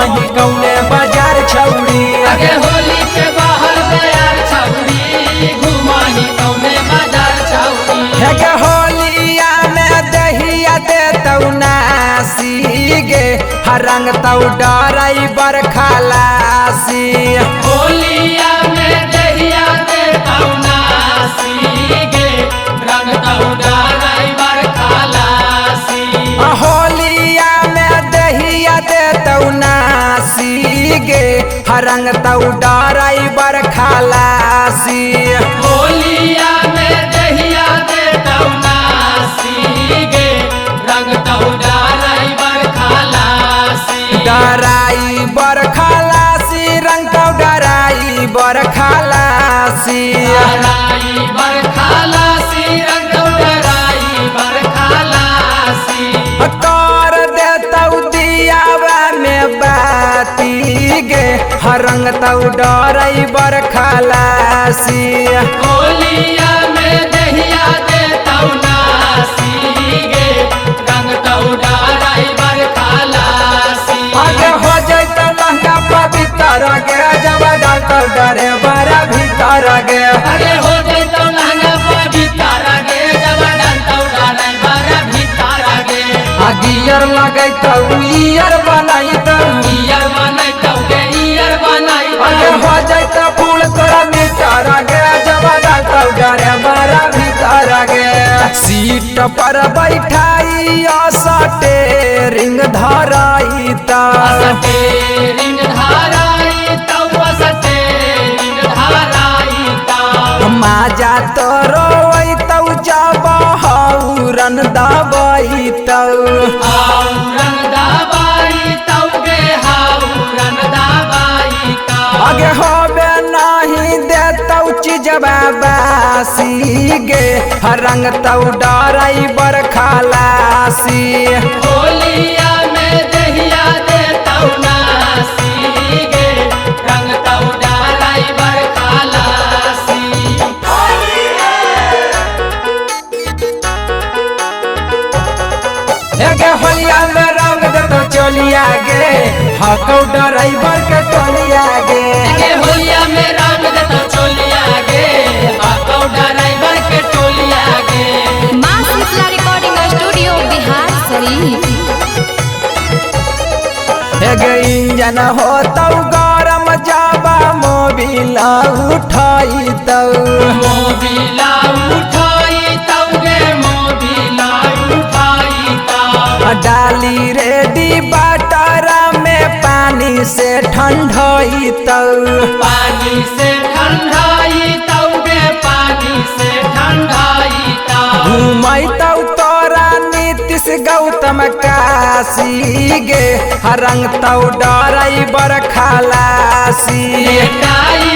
घुमाही कौने बाजार छौरी अगे होली के बाहर बाजार छौरी घुमाही कौने बाजार छौरी हेगे होलिया में दहिया दे तौ नासी गे हरंग तौ डराई बर खलासी होलिया में दहिया दे तौ नासी गे रंग तौ डराई बर खलासी होलिया में दहिया दे तौ नासी गे हरंग तौ डराई बर खलासी होलिया में दहिया दे तौ नासी गे रंग तौ डराई बर खलासी डराई बर खलासी रंग तौ डराई बर खलासी डराई बर खलासी रंग तौ डराई बर खलासी कर देतौ दियावा में बाती गे हरंग तौ डराई बर खलासी होलिया में दहिया दे तौ नासी गे रंग तौ डराई बर खलासी आगे हो जैतौ लहंगा पवित्र गे जब डालतौ डरे बड़ा भीतर गे अरे हो जैतौ लहंगा पवित्र गे जब डालतौ डराई बर भीतर गे गियर लगैतौ ईयर बनैतौ ईयर बनैतौ गे ईयर बनैतौ आगे हो जैतौ फूल तोरा मीटर गे जब डालतौ डरे बड़ा भीतर गे सीट पर बैठाई सटे रिंग धराई ता स्टेरिंग धराई तौ स्टेरिंग धराई तौ माजा तो रोइतौ जब हौरन दबैतौ हाउरन दबाई तौ गे हाउरन दबाई तौ आगे होबे नहीं देतौ चीजबा बासी गे रंग तौ डराई बर खलासी होलिया में दहिया दे तौ नासी गे रंग तौ डराई बर खलासी हेगे होलिया में रंग देतौ चोलिया गे हकौ ड्राइवर के टोलिया गे गे होलिया में रंग देतौ चोलिया गे हाथों ड्राइवर के टोलिया गे माँ Shitala recording studio Bihar Sharif. हेगे engine होतौ गरम जाबा मोबिल उठाइतौ मोबिला उठाई तौ गे मोबिला उठाई तौ डाली रेडी बाटर में पानी से ठंडइतौ पानी से ठंडाई तौ गे पानी से ठंडाई तौ घुमैतौ तोरा नीतीश गौतम काशी गे रंग तौ डराई बर खलासी लेटाई